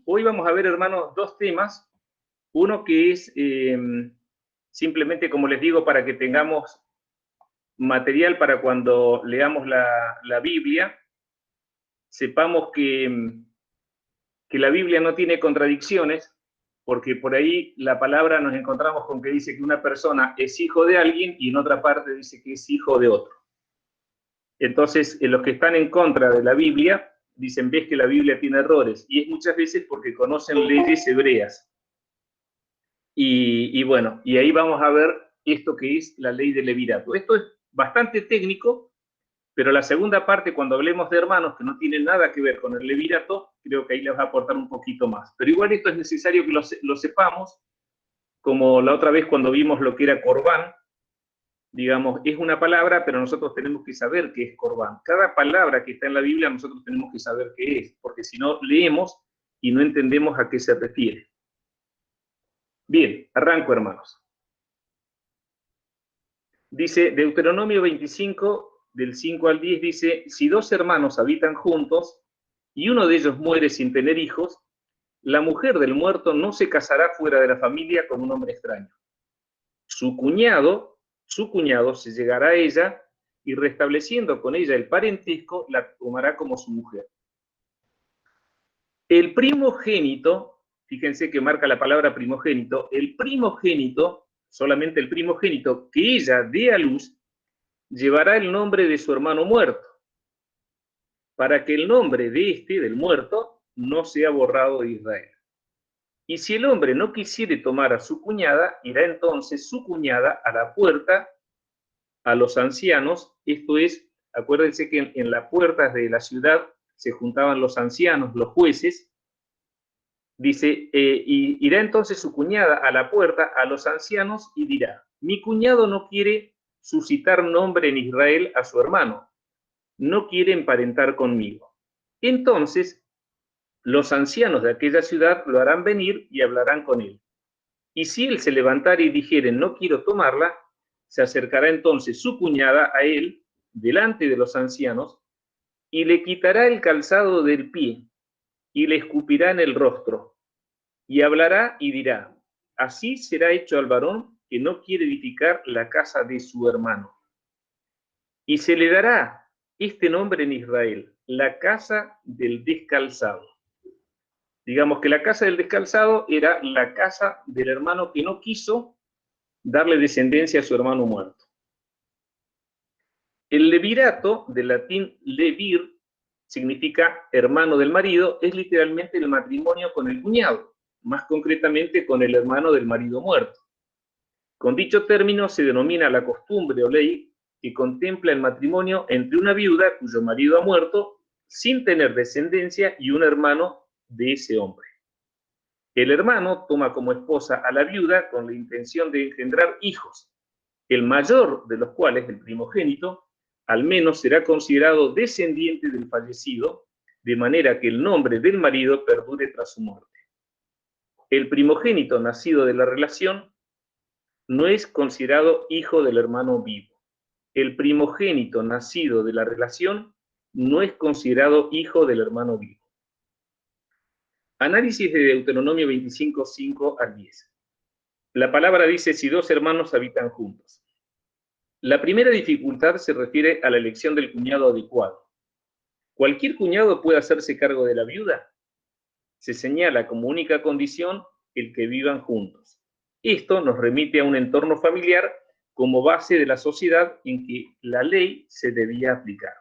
Hoy vamos a ver, hermanos, dos temas. Uno que es simplemente, como les digo, para que tengamos material para cuando leamos la Biblia, sepamos que la Biblia no tiene contradicciones, porque por ahí la palabra nos encontramos con que dice que una persona es hijo de alguien y en otra parte dice que es hijo de otro. Entonces, los que están en contra de la Biblia dicen, ves que la Biblia tiene errores, y es muchas veces porque conocen leyes hebreas. Y bueno, y ahí vamos a ver esto que es la ley del levirato. Esto es bastante técnico, pero la segunda parte, cuando hablemos de hermanos que no tienen nada que ver con el levirato, creo que ahí les va a aportar un poquito más. Pero igual esto es necesario que lo sepamos, como la otra vez cuando vimos lo que era corbán. Digamos, es una palabra, pero nosotros tenemos que saber qué es corbán. Cada palabra que está en la Biblia nosotros tenemos que saber qué es, porque si no leemos y no entendemos a qué se refiere. Bien, arranco, hermanos. Dice Deuteronomio 25, del 5 al 10, dice, si dos hermanos habitan juntos y uno de ellos muere sin tener hijos, la mujer del muerto no se casará fuera de la familia con un hombre extraño. Su cuñado se llegará a ella y restableciendo con ella el parentesco, la tomará como su mujer. El primogénito, fíjense que marca la palabra primogénito, el primogénito, solamente el primogénito que ella dé a luz, llevará el nombre de su hermano muerto, para que el nombre del muerto, no sea borrado de Israel. Y si el hombre no quisiere tomar a su cuñada, irá entonces su cuñada a la puerta a los ancianos, esto es, acuérdense que en las puertas de la ciudad se juntaban los ancianos, los jueces, dice, y irá entonces su cuñada a la puerta a los ancianos y dirá, mi cuñado no quiere suscitar nombre en Israel a su hermano, no quiere emparentar conmigo. Entonces, los ancianos de aquella ciudad lo harán venir y hablarán con él. Y si él se levantare y dijere, no quiero tomarla, se acercará entonces su cuñada a él, delante de los ancianos, y le quitará el calzado del pie, y le escupirá en el rostro, y hablará y dirá, así será hecho al varón que no quiere edificar la casa de su hermano. Y se le dará este nombre en Israel, la casa del descalzado. Digamos que la casa del descalzado era la casa del hermano que no quiso darle descendencia a su hermano muerto. El levirato, del latín levir, significa hermano del marido, es literalmente el matrimonio con el cuñado, más concretamente con el hermano del marido muerto. Con dicho término se denomina la costumbre o ley que contempla el matrimonio entre una viuda cuyo marido ha muerto sin tener descendencia y un hermano de ese hombre. El hermano toma como esposa a la viuda con la intención de engendrar hijos, el mayor de los cuales, el primogénito, al menos será considerado descendiente del fallecido, de manera que el nombre del marido perdure tras su muerte. El primogénito nacido de la relación no es considerado hijo del hermano vivo. El primogénito nacido de la relación no es considerado hijo del hermano vivo. Análisis de Deuteronomio 25, 5 al 10. La palabra dice, si dos hermanos habitan juntos. La primera dificultad se refiere a la elección del cuñado adecuado. ¿Cualquier cuñado puede hacerse cargo de la viuda? Se señala como única condición el que vivan juntos. Esto nos remite a un entorno familiar como base de la sociedad en que la ley se debía aplicar.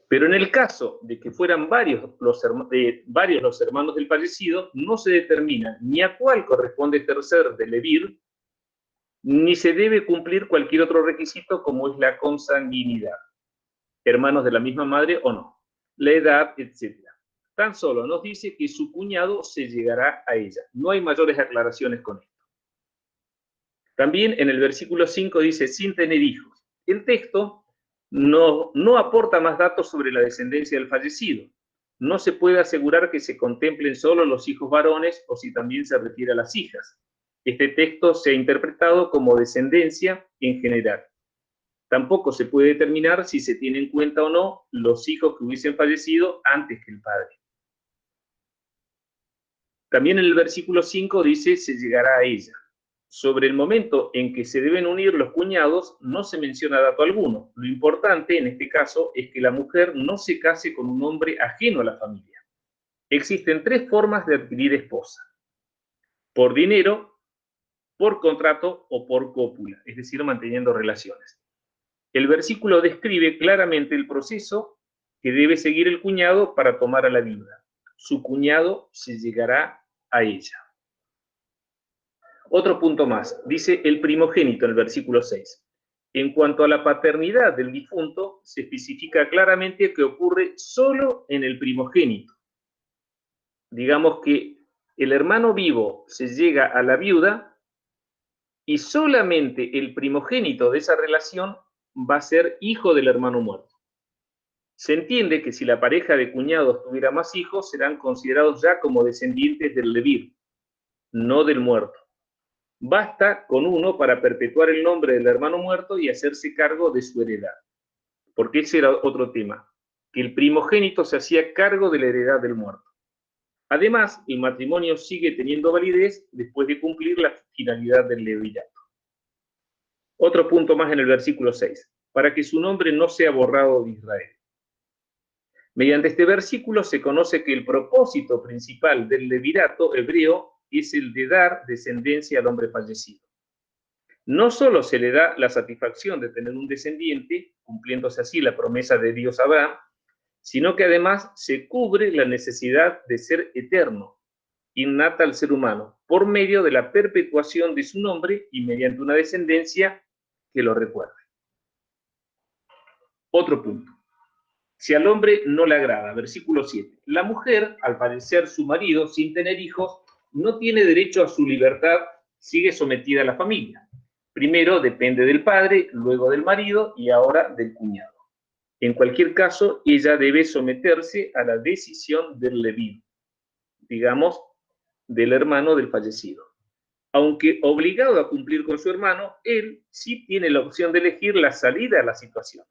Pero en el caso de que fueran varios los hermanos del fallecido, no se determina ni a cuál corresponde ejercer de levir, ni se debe cumplir cualquier otro requisito como es la consanguinidad, hermanos de la misma madre o no, la edad, etc. Tan solo nos dice que su cuñado se llegará a ella. No hay mayores aclaraciones con esto. También en el versículo 5 dice, sin tener hijos. El texto no aporta más datos sobre la descendencia del fallecido. No se puede asegurar que se contemplen solo los hijos varones o si también se refiere a las hijas. Este texto se ha interpretado como descendencia en general. Tampoco se puede determinar si se tiene en cuenta o no los hijos que hubiesen fallecido antes que el padre. También en el versículo 5 dice, se llegará a ella. Sobre el momento en que se deben unir los cuñados no se menciona dato alguno. Lo importante en este caso es que la mujer no se case con un hombre ajeno a la familia. Existen tres formas de adquirir esposa: por dinero, por contrato o por cópula, es decir, manteniendo relaciones. El versículo describe claramente el proceso que debe seguir el cuñado para tomar a la viuda. Su cuñado se llegará a ella. Otro punto más, dice el primogénito en el versículo 6. En cuanto a la paternidad del difunto, se especifica claramente que ocurre solo en el primogénito. Digamos que el hermano vivo se llega a la viuda y solamente el primogénito de esa relación va a ser hijo del hermano muerto. Se entiende que si la pareja de cuñados tuviera más hijos, serán considerados ya como descendientes del levir, no del muerto. Basta con uno para perpetuar el nombre del hermano muerto y hacerse cargo de su heredad. Porque ese era otro tema, que el primogénito se hacía cargo de la heredad del muerto. Además, el matrimonio sigue teniendo validez después de cumplir la finalidad del levirato. Otro punto más en el versículo 6, para que su nombre no sea borrado de Israel. Mediante este versículo se conoce que el propósito principal del levirato hebreo es el de dar descendencia al hombre fallecido. No solo se le da la satisfacción de tener un descendiente, cumpliéndose así la promesa de Dios a Abraham, sino que además se cubre la necesidad de ser eterno, innata al ser humano, por medio de la perpetuación de su nombre y mediante una descendencia que lo recuerde. Otro punto. Si al hombre no le agrada, versículo 7, la mujer, al padecer su marido sin tener hijos, no tiene derecho a su libertad, sigue sometida a la familia. Primero depende del padre, luego del marido y ahora del cuñado. En cualquier caso, ella debe someterse a la decisión del levir, digamos, del hermano del fallecido. Aunque obligado a cumplir con su hermano, él sí tiene la opción de elegir la salida a la situación.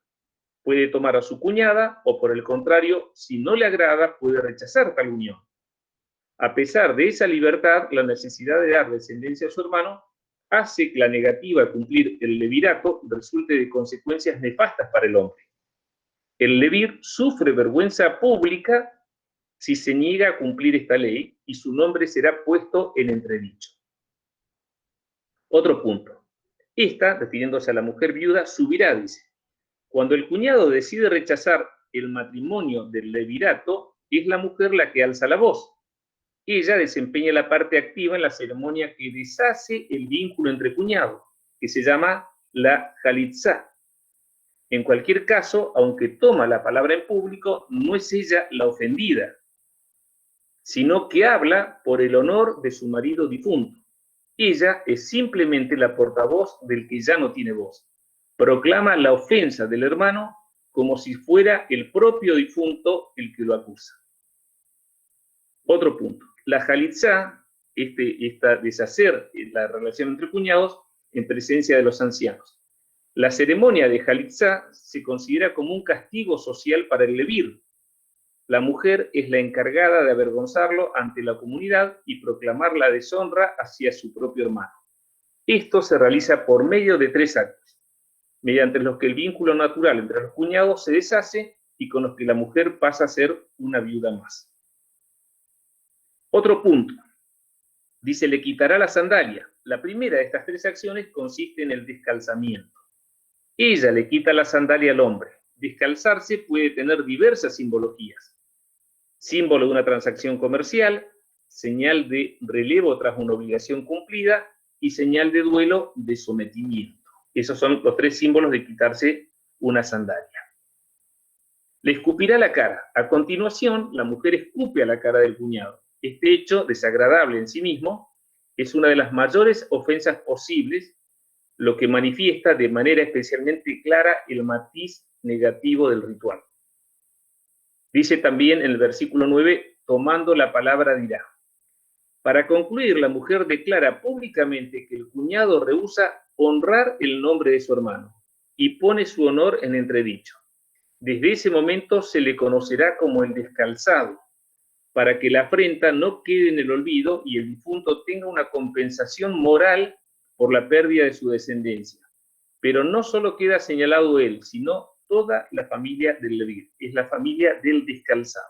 Puede tomar a su cuñada o, por el contrario, si no le agrada, puede rechazar tal unión. A pesar de esa libertad, la necesidad de dar descendencia a su hermano hace que la negativa a cumplir el levirato resulte de consecuencias nefastas para el hombre. El levir sufre vergüenza pública si se niega a cumplir esta ley y su nombre será puesto en entredicho. Otro punto. Esta, refiriéndose a la mujer viuda, subirá, dice. Cuando el cuñado decide rechazar el matrimonio del levirato, es la mujer la que alza la voz. Ella desempeña la parte activa en la ceremonia que deshace el vínculo entre cuñados, que se llama la jalitzá. En cualquier caso, aunque toma la palabra en público, no es ella la ofendida, sino que habla por el honor de su marido difunto. Ella es simplemente la portavoz del que ya no tiene voz. Proclama la ofensa del hermano como si fuera el propio difunto el que lo acusa. Otro punto. La jalitzá, deshacer la relación entre cuñados en presencia de los ancianos. La ceremonia de jalitzá se considera como un castigo social para el levir. La mujer es la encargada de avergonzarlo ante la comunidad y proclamar la deshonra hacia su propio hermano. Esto se realiza por medio de tres actos, mediante los que el vínculo natural entre los cuñados se deshace y con los que la mujer pasa a ser una viuda más. Otro punto. Dice, le quitará la sandalia. La primera de estas tres acciones consiste en el descalzamiento. Ella le quita la sandalia al hombre. Descalzarse puede tener diversas simbologías. Símbolo de una transacción comercial, señal de relevo tras una obligación cumplida y señal de duelo de sometimiento. Esos son los tres símbolos de quitarse una sandalia. Le escupirá la cara. A continuación, la mujer escupe a la cara del cuñado. Este hecho, desagradable en sí mismo, es una de las mayores ofensas posibles, lo que manifiesta de manera especialmente clara el matiz negativo del ritual. Dice también en el versículo 9, tomando la palabra dirá. Para concluir, la mujer declara públicamente que el cuñado rehúsa honrar el nombre de su hermano y pone su honor en entredicho. Desde ese momento se le conocerá como el descalzado. para que la afrenta no quede en el olvido y el difunto tenga una compensación moral por la pérdida de su descendencia. Pero no solo queda señalado él, sino toda la familia del levir, es la familia del descalzado.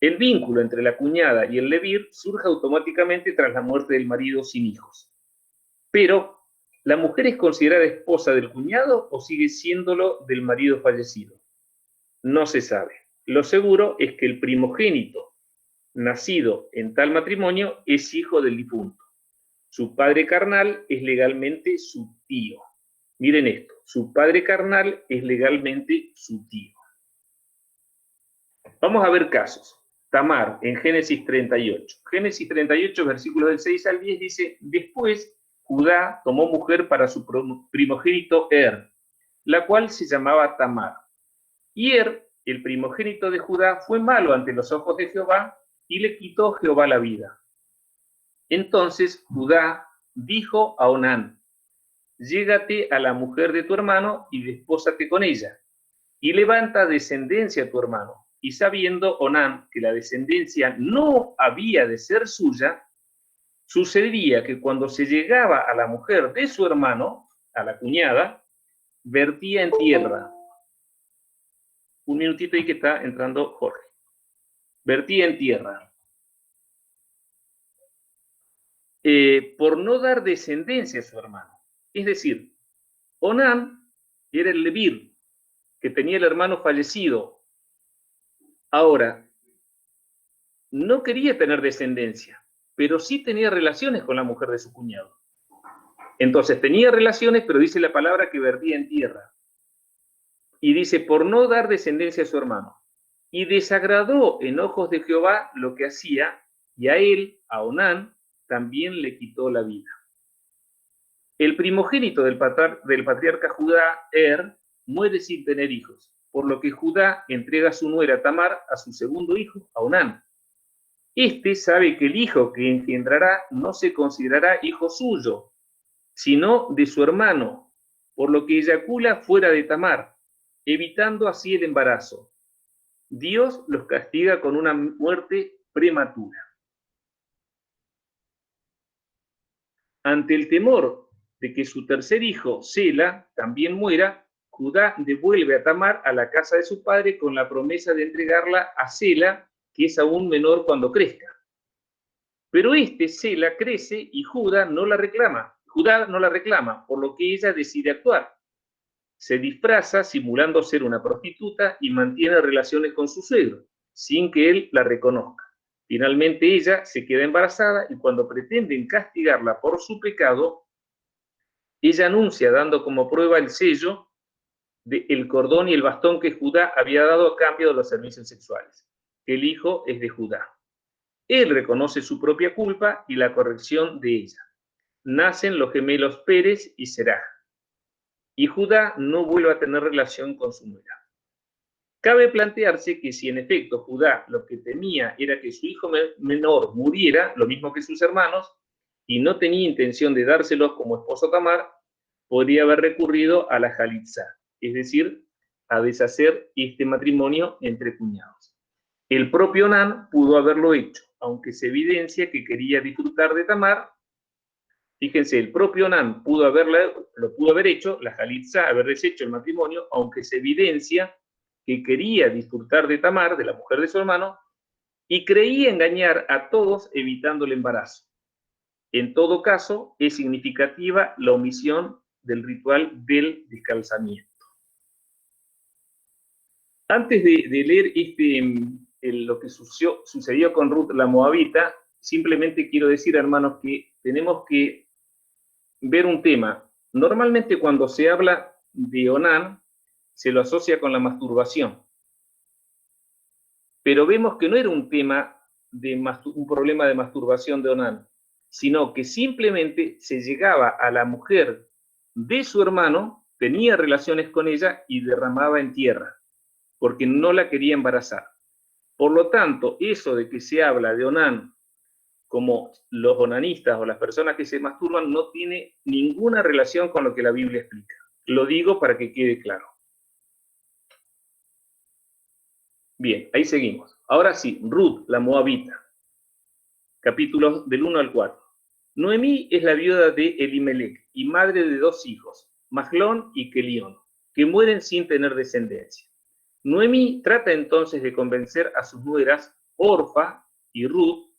El vínculo entre la cuñada y el levir surge automáticamente tras la muerte del marido sin hijos. Pero, ¿la mujer es considerada esposa del cuñado o sigue siéndolo del marido fallecido? No se sabe. Lo seguro es que el primogénito, nacido en tal matrimonio, es hijo del difunto. Su padre carnal es legalmente su tío. Miren esto, su padre carnal es legalmente su tío. Vamos a ver casos. Tamar, en Génesis 38. Génesis 38, versículos del 6 al 10, dice: Después Judá tomó mujer para su primogénito la cual se llamaba Tamar. Y el primogénito de Judá, fue malo ante los ojos de Jehová, y le quitó Jehová la vida. Entonces Judá dijo a Onán: Llégate a la mujer de tu hermano y despósate con ella, y levanta descendencia a tu hermano. Y sabiendo Onán que la descendencia no había de ser suya, sucedía que cuando se llegaba a la mujer de su hermano, a la cuñada, vertía en tierra. Un minutito ahí que está entrando Jorge. Vertía en tierra. Por no dar descendencia a su hermano. Es decir, Onán era el levir, que tenía el hermano fallecido. Ahora, no quería tener descendencia, pero sí tenía relaciones con la mujer de su cuñado. Entonces tenía relaciones, pero dice la palabra que vertía en tierra. Y dice, por no dar descendencia a su hermano. Y desagradó en ojos de Jehová lo que hacía, y a él, a Onán, también le quitó la vida. El primogénito del patriarca Judá, muere sin tener hijos, por lo que Judá entrega a su nuera Tamar a su segundo hijo, a Onán. Este sabe que el hijo que engendrará no se considerará hijo suyo, sino de su hermano, por lo que eyacula fuera de Tamar, evitando así el embarazo. Dios los castiga con una muerte prematura. Ante el temor de que su tercer hijo, Sela, también muera, Judá devuelve a Tamar a la casa de su padre con la promesa de entregarla a Sela, que es aún menor cuando crezca. Pero Sela, crece y Judá no la reclama, por lo que ella decide actuar. Se disfraza simulando ser una prostituta y mantiene relaciones con su suegro, sin que él la reconozca. Finalmente ella se queda embarazada y cuando pretenden castigarla por su pecado, ella anuncia, dando como prueba el sello del cordón y el bastón que Judá había dado a cambio de los servicios sexuales. El hijo es de Judá. Él reconoce su propia culpa y la corrección de ella. Nacen los gemelos Pérez y Seraj. Y Judá no vuelve a tener relación con su nuera. Cabe plantearse que si en efecto Judá lo que temía era que su hijo menor muriera, lo mismo que sus hermanos, y no tenía intención de dárselos como esposo a Tamar, podría haber recurrido a la jalitzá, es decir, a deshacer este matrimonio entre cuñados. El propio Onán pudo haberlo hecho, aunque se evidencia que quería disfrutar de Tamar. Fíjense, el propio Onán lo pudo haber hecho, la jalitzá, haber deshecho el matrimonio, aunque se evidencia que quería disfrutar de Tamar, de la mujer de su hermano, y creía engañar a todos evitando el embarazo. En todo caso, es significativa la omisión del ritual del descalzamiento. Antes de leer lo que sucedió con Ruth la Moabita, simplemente quiero decir, hermanos, que tenemos que ver un tema. Normalmente cuando se habla de Onán, se lo asocia con la masturbación. Pero vemos que no era un tema un problema de masturbación de Onán, sino que simplemente se llegaba a la mujer de su hermano, tenía relaciones con ella y derramaba en tierra, porque no la quería embarazar. Por lo tanto, eso de que se habla de Onán como los onanistas o las personas que se masturban no tiene ninguna relación con lo que la Biblia explica. Lo digo para que quede claro. Bien, ahí seguimos. Ahora sí, Ruth, la moabita. Capítulos del 1 al 4. Noemí es la viuda de Elimelec y madre de 2 hijos, Mahlón y Kelión, que mueren sin tener descendencia. Noemí trata entonces de convencer a sus nueras, Orfa y Ruth,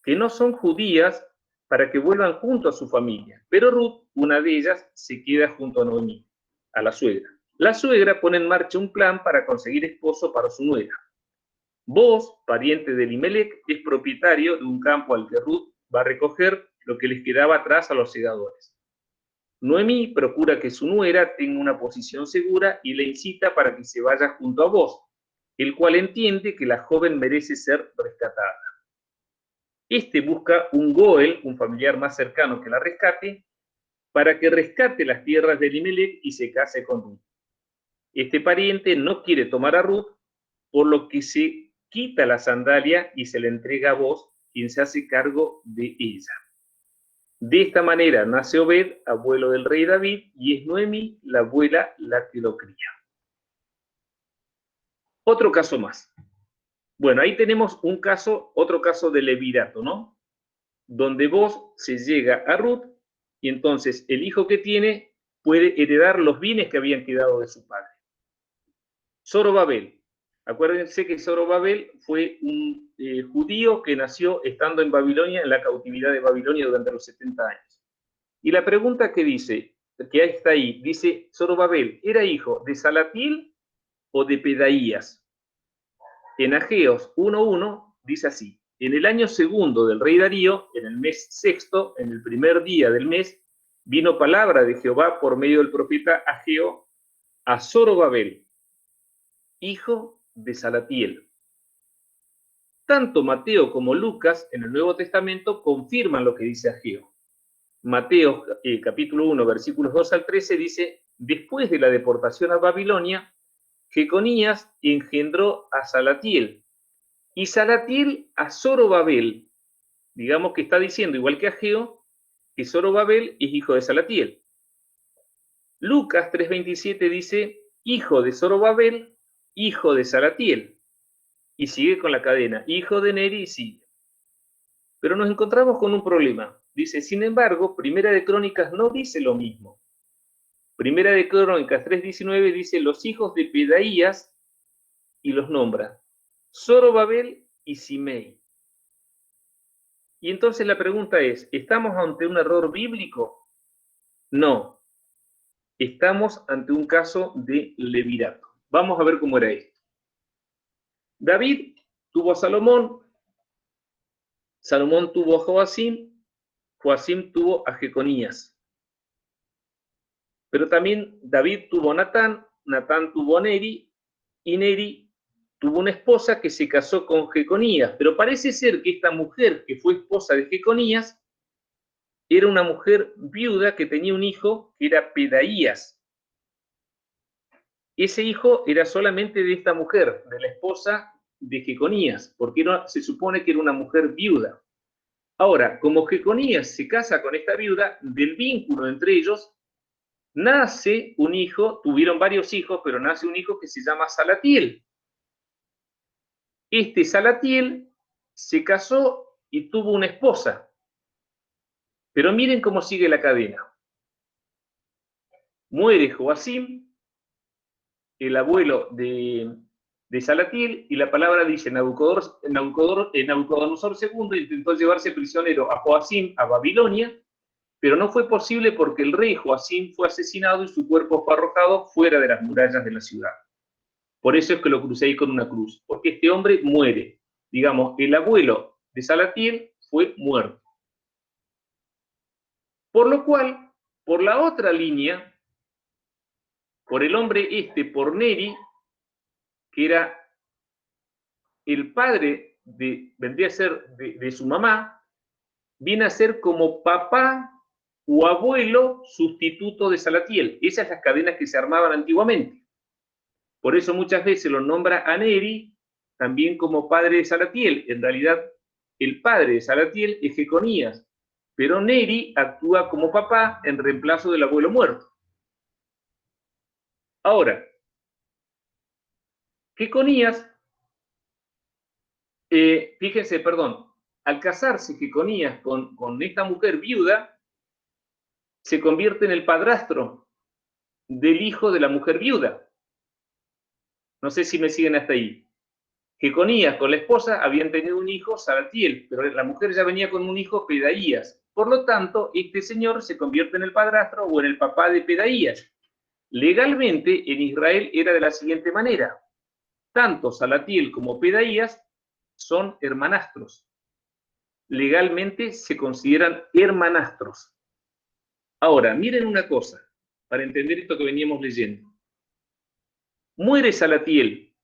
que no son judías, para que vuelvan junto a su familia. Pero Ruth, una de ellas, se queda junto a Noemí, a la suegra. La suegra pone en marcha un plan para conseguir esposo para su nuera. Boaz, pariente de Elimelec, es propietario de un campo al que Ruth va a recoger lo que les quedaba atrás a los segadores. Noemí procura que su nuera tenga una posición segura y le incita para que se vaya junto a Boaz, el cual entiende que la joven merece ser rescatada. Este busca un Goel, un familiar más cercano que la rescate, para que rescate las tierras de Elimelec y se case con Ruth. Este pariente no quiere tomar a Ruth, por lo que se quita la sandalia y se le entrega a Boaz, quien se hace cargo de ella. De esta manera nace Obed, abuelo del rey David, y es Noemí, la abuela, la que lo cría. Otro caso más. Bueno, ahí tenemos otro caso de levirato, ¿no? Donde Boaz se llega a Ruth y entonces el hijo que tiene puede heredar los bienes que habían quedado de su padre. Zorobabel. Acuérdense que Zorobabel fue un judío que nació estando en Babilonia, en la cautividad de Babilonia durante los 70 años. Y la pregunta que dice, que está ahí, dice, Zorobabel, ¿era hijo de Salatiel o de Pedaías? En Ageos 1:1 dice así, en el año segundo del rey Darío, en el mes sexto, en el primer día del mes, vino palabra de Jehová por medio del profeta Ageo a Zorobabel, hijo de Salatiel. Tanto Mateo como Lucas en el Nuevo Testamento confirman lo que dice Ageo. Mateo capítulo 1, versículos 2 al 13 dice, después de la deportación a Babilonia, Jeconías engendró a Salatiel, y Salatiel a Zorobabel. Digamos que está diciendo, igual que Ageo, que Zorobabel es hijo de Salatiel. Lucas 3:27 dice, hijo de Zorobabel, hijo de Salatiel. Y sigue con la cadena, hijo de Neri, y sigue. Pero nos encontramos con un problema. Dice, sin embargo, Primera de Crónicas no dice lo mismo. Primera de Crónicas 3:19 dice, los hijos de Pedaías, y los nombra, Zorobabel y Simei. Y entonces la pregunta es, ¿estamos ante un error bíblico? No, estamos ante un caso de levirato. Vamos a ver cómo era esto. David tuvo a Salomón, Salomón tuvo a Joacim, Joacim tuvo a Jeconías. Pero también David tuvo a Natán, Natán tuvo a Neri, y Neri tuvo una esposa que se casó con Jeconías. Pero parece ser que esta mujer que fue esposa de Jeconías era una mujer viuda que tenía un hijo que era Pedaías. Ese hijo era solamente de esta mujer, de la esposa de Jeconías, porque se supone que era una mujer viuda. Ahora, como Jeconías se casa con esta viuda, del vínculo entre ellos, nace un hijo, tuvieron varios hijos, pero nace un hijo que se llama Salatiel. Este Salatiel se casó y tuvo una esposa. Pero miren cómo sigue la cadena. Muere Joacim, el abuelo de Salatiel, y la palabra dice, Nabucodonosor II intentó llevarse prisionero a Joacim a Babilonia, pero no fue posible porque el rey Joacim fue asesinado y su cuerpo fue arrojado fuera de las murallas de la ciudad. Por eso es que lo crucé ahí con una cruz, porque este hombre muere. Digamos, el abuelo de Salatiel fue muerto. Por lo cual, por la otra línea, por el hombre por Neri, que era el padre vendría a ser de su mamá, viene a ser como papá o abuelo sustituto de Salatiel. Esas son las cadenas que se armaban antiguamente. Por eso muchas veces lo nombra a Neri también como padre de Salatiel. En realidad, el padre de Salatiel es Jeconías, pero Neri actúa como papá en reemplazo del abuelo muerto. Ahora, Jeconías Fíjense, perdón, al casarse Jeconías con esta mujer viuda, se convierte en el padrastro del hijo de la mujer viuda. No sé si me siguen hasta ahí. Jeconías con la esposa habían tenido un hijo, Salatiel, pero la mujer ya venía con un hijo, Pedaías. Por lo tanto, este señor se convierte en el padrastro o en el papá de Pedaías. Legalmente, en Israel era de la siguiente manera. Tanto Salatiel como Pedaías son hermanastros. Legalmente se consideran hermanastros. Ahora, miren una cosa, para entender esto que veníamos leyendo. Muere Salatiel,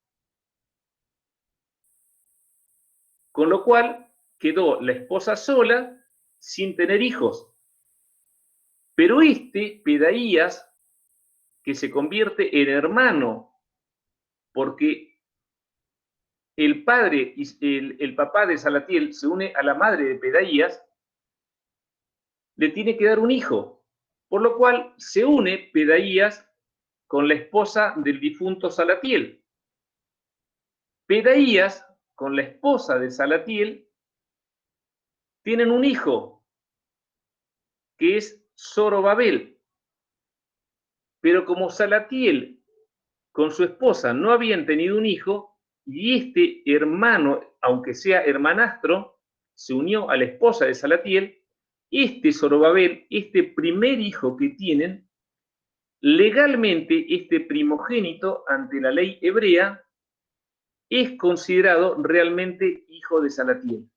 con lo cual quedó la esposa sola sin tener hijos. Pero Pedaías, que se convierte en hermano, porque el padre, el papá de Salatiel se une a la madre de Pedaías, le tiene que dar un hijo, por lo cual se une Pedaías con la esposa del difunto Salatiel. Pedaías con la esposa de Salatiel tienen un hijo, que es Zorobabel. Pero como Salatiel con su esposa no habían tenido un hijo, y este hermano, aunque sea hermanastro, se unió a la esposa de Salatiel, este Zorobabel, este primer hijo que tienen, legalmente este primogénito ante la ley hebrea, es considerado realmente hijo de Salatiel.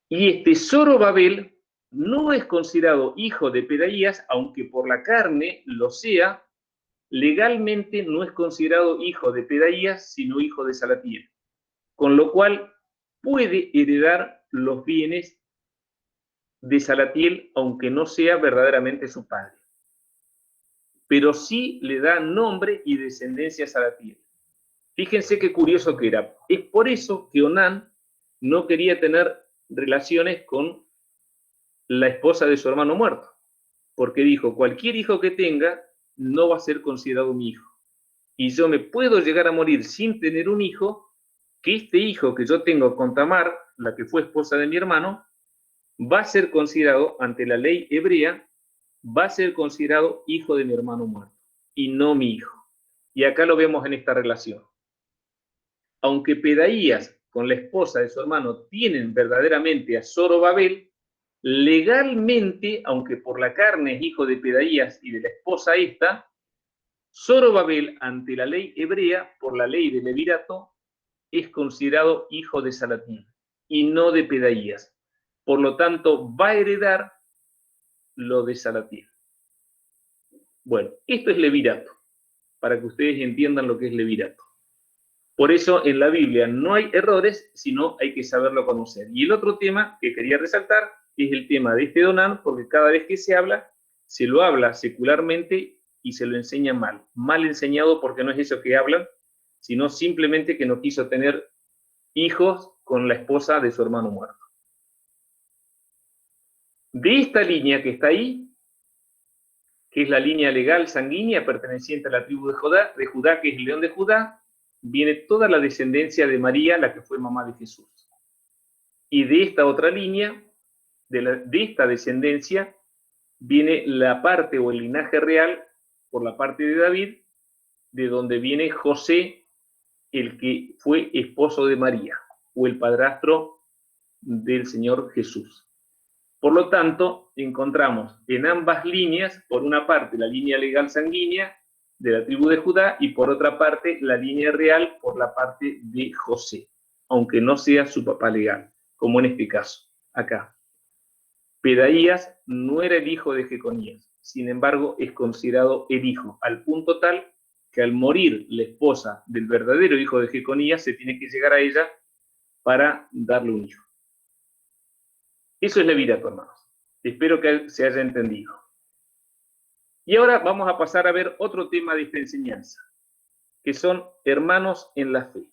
Y este Zorobabel no es considerado hijo de Pedaías, aunque por la carne lo sea, legalmente no es considerado hijo de Pedaías, sino hijo de Salatiel. Con lo cual puede heredar los bienes de Salatiel, aunque no sea verdaderamente su padre. Pero sí le da nombre y descendencia a Salatiel. Fíjense qué curioso que era. Es por eso que Onán no quería tener relaciones con la esposa de su hermano muerto, porque dijo, cualquier hijo que tenga no va a ser considerado mi hijo. Y yo me puedo llegar a morir sin tener un hijo, que este hijo que yo tengo con Tamar, la que fue esposa de mi hermano, va a ser considerado, ante la ley hebrea, va a ser considerado hijo de mi hermano muerto, y no mi hijo. Y acá lo vemos en esta relación. Aunque Pedaías con la esposa de su hermano tienen verdaderamente a Zorobabel, legalmente, aunque por la carne es hijo de Pedaías y de la esposa esta, Zorobabel ante la ley hebrea, por la ley de Levirato, es considerado hijo de Salatiel y no de Pedaías. Por lo tanto, va a heredar lo de Salatiel. Bueno, esto es Levirato, para que ustedes entiendan lo que es Levirato. Por eso en la Biblia no hay errores, sino hay que saberlo conocer. Y el otro tema que quería resaltar es el tema de este Onán, porque cada vez que se lo habla secularmente y se lo enseña mal. Mal enseñado porque no es eso que hablan, sino simplemente que no quiso tener hijos con la esposa de su hermano muerto. De esta línea que está ahí, que es la línea legal sanguínea perteneciente a la tribu de Judá, que es el león de Judá, viene toda la descendencia de María, la que fue mamá de Jesús. Y de esta otra línea, de esta descendencia, viene la parte o el linaje real, por la parte de David, de donde viene José, el que fue esposo de María, o el padrastro del Señor Jesús. Por lo tanto, encontramos en ambas líneas, por una parte la línea legal sanguínea de la tribu de Judá y por otra parte la línea real por la parte de José, aunque no sea su papá legal, como en este caso, acá. Pedaías no era el hijo de Jeconías, sin embargo es considerado el hijo, al punto tal que al morir la esposa del verdadero hijo de Jeconías se tiene que llegar a ella para darle un hijo. Eso es Levirato, hermanos. Espero que se haya entendido. Y ahora vamos a pasar a ver otro tema de esta enseñanza, que son hermanos en la fe.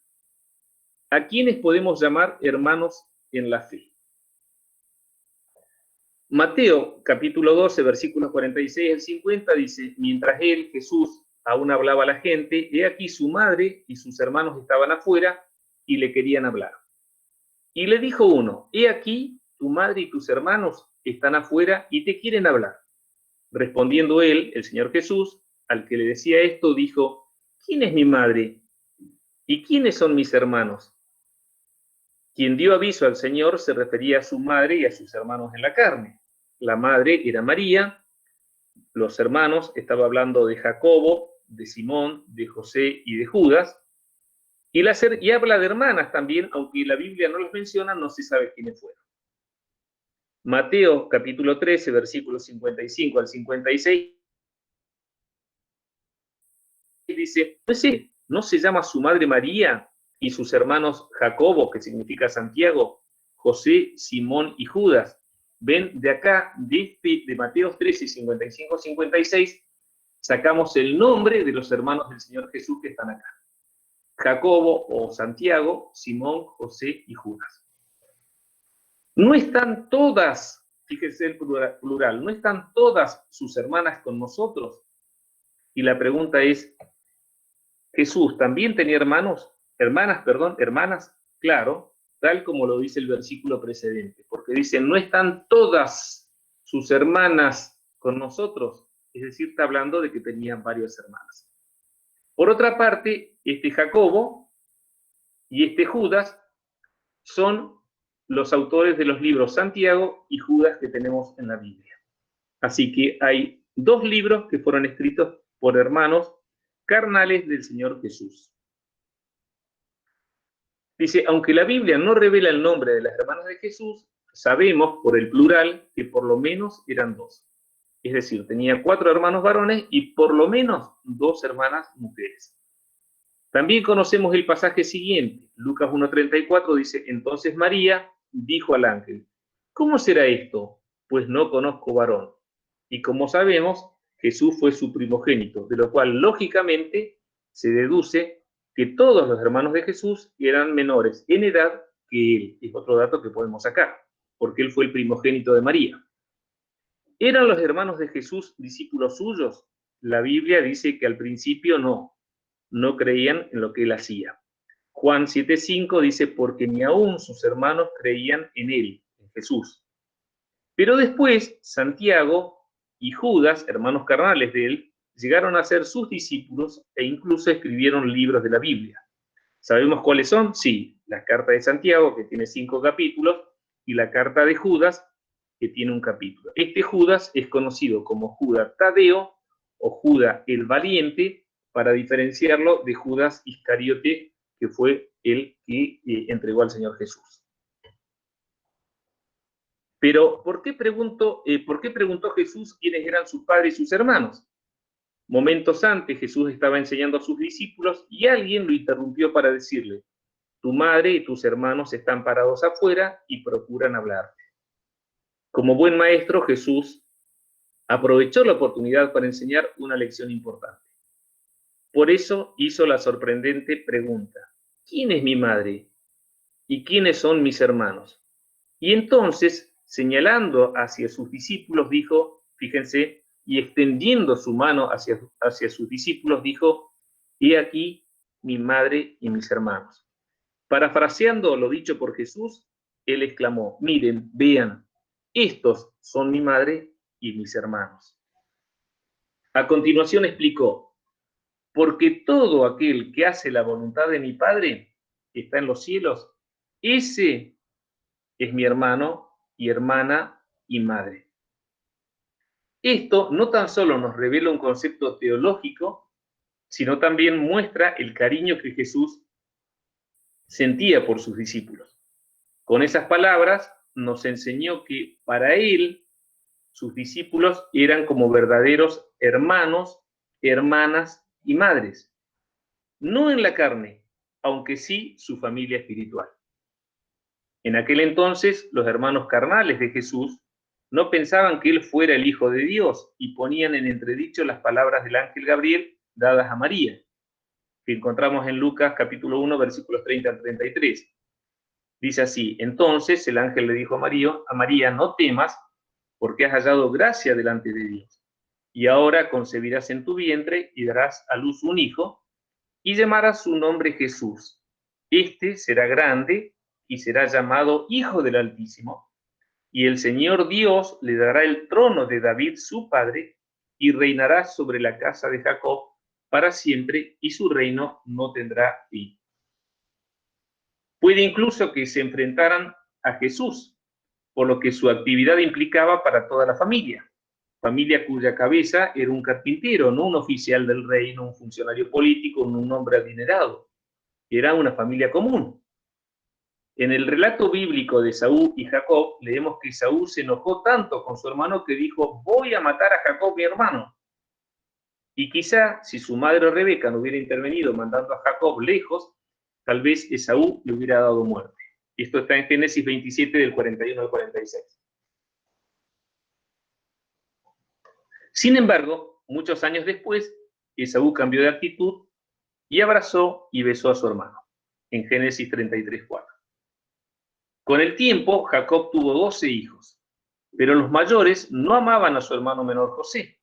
¿A quiénes podemos llamar hermanos en la fe? Mateo, capítulo 12, versículos 46 al 50, dice, mientras él, Jesús, aún hablaba a la gente, he aquí su madre y sus hermanos estaban afuera, y le querían hablar. Y le dijo uno: he aquí, tu madre y tus hermanos están afuera y te quieren hablar. Respondiendo él, el Señor Jesús, al que le decía esto, dijo: ¿quién es mi madre? ¿Y quiénes son mis hermanos? Quien dio aviso al Señor se refería a su madre y a sus hermanos en la carne. La madre era María, los hermanos, estaba hablando de Jacobo, de Simón, de José y de Judas, y habla de hermanas también, aunque la Biblia no las menciona, no se sabe quiénes fueron. Mateo capítulo 13, versículos 55 al 56, dice: ¿no se llama su madre María y sus hermanos Jacobo, que significa Santiago, José, Simón y Judas? Ven, de acá, de Mateo 13, 55, 56, sacamos el nombre de los hermanos del Señor Jesús que están acá: Jacobo o Santiago, Simón, José y Judas. No están todas, fíjense el plural, no están todas sus hermanas con nosotros. Y la pregunta es: ¿Jesús también tenía hermanas? Claro, tal como lo dice el versículo precedente, porque dice: no están todas sus hermanas con nosotros. Es decir, está hablando de que tenían varias hermanas. Por otra parte, este Jacobo y este Judas son los autores de los libros Santiago y Judas que tenemos en la Biblia. Así que hay dos libros que fueron escritos por hermanos carnales del Señor Jesús. Dice: aunque la Biblia no revela el nombre de las hermanas de Jesús, sabemos por el plural que por lo menos eran dos. Es decir, tenía 4 hermanos varones y por lo menos 2 hermanas mujeres. También conocemos el pasaje siguiente, Lucas 1:34, dice: entonces María dijo al ángel: ¿cómo será esto? Pues no conozco varón. Y como sabemos, Jesús fue su primogénito, de lo cual lógicamente se deduce que todos los hermanos de Jesús eran menores en edad que él. Es otro dato que podemos sacar, porque él fue el primogénito de María. ¿Eran los hermanos de Jesús discípulos suyos? La Biblia dice que al principio no creían en lo que él hacía. Juan 7:5 dice: porque ni aún sus hermanos creían en él, en Jesús. Pero después Santiago y Judas, hermanos carnales de él, llegaron a ser sus discípulos e incluso escribieron libros de la Biblia. ¿Sabemos cuáles son? Sí, la carta de Santiago, que tiene 5 capítulos, y la carta de Judas, que tiene un capítulo. Este Judas es conocido como Judas Tadeo o Judas el Valiente, para diferenciarlo de Judas Iscariote, que fue el que entregó al Señor Jesús. Pero, ¿por qué preguntó Jesús quiénes eran sus padres y sus hermanos? Momentos antes, Jesús estaba enseñando a sus discípulos y alguien lo interrumpió para decirle: tu madre y tus hermanos están parados afuera y procuran hablarte. Como buen maestro, Jesús aprovechó la oportunidad para enseñar una lección importante. Por eso hizo la sorprendente pregunta: ¿quién es mi madre? ¿Y quiénes son mis hermanos? Y entonces, señalando hacia sus discípulos, dijo, fíjense, y extendiendo su mano hacia sus discípulos, dijo: he aquí mi madre y mis hermanos. Parafraseando lo dicho por Jesús, él exclamó: miren, vean, estos son mi madre y mis hermanos. A continuación explicó: porque todo aquel que hace la voluntad de mi Padre, que está en los cielos, ese es mi hermano y hermana y madre. Esto no tan solo nos revela un concepto teológico, sino también muestra el cariño que Jesús sentía por sus discípulos. Con esas palabras nos enseñó que para él sus discípulos eran como verdaderos hermanos, hermanas y madres. No en la carne, aunque sí su familia espiritual. En aquel entonces, los hermanos carnales de Jesús no pensaban que él fuera el Hijo de Dios y ponían en entredicho las palabras del ángel Gabriel dadas a María, que encontramos en Lucas capítulo 1, versículos 30 al 33. Dice así: entonces el ángel le dijo a María: no temas, porque has hallado gracia delante de Dios. Y ahora concebirás en tu vientre y darás a luz un hijo, y llamarás su nombre Jesús. Este será grande y será llamado Hijo del Altísimo, y el Señor Dios le dará el trono de David su padre, y reinará sobre la casa de Jacob para siempre, y su reino no tendrá fin. Puede incluso que se enfrentaran a Jesús, por lo que su actividad implicaba para toda la familia cuya cabeza era un carpintero, no un oficial del reino, un funcionario político, no un hombre adinerado. Era una familia común. En el relato bíblico de Esaú y Jacob, leemos que Esaú se enojó tanto con su hermano que dijo: voy a matar a Jacob, mi hermano. Y quizá, si su madre Rebeca no hubiera intervenido mandando a Jacob lejos, tal vez Esaú le hubiera dado muerte. Esto está en Génesis 27, del 41 al 46. Sin embargo, muchos años después, Esaú cambió de actitud y abrazó y besó a su hermano, en Génesis 33:4. Con el tiempo, Jacob tuvo 12 hijos, pero los mayores no amaban a su hermano menor José.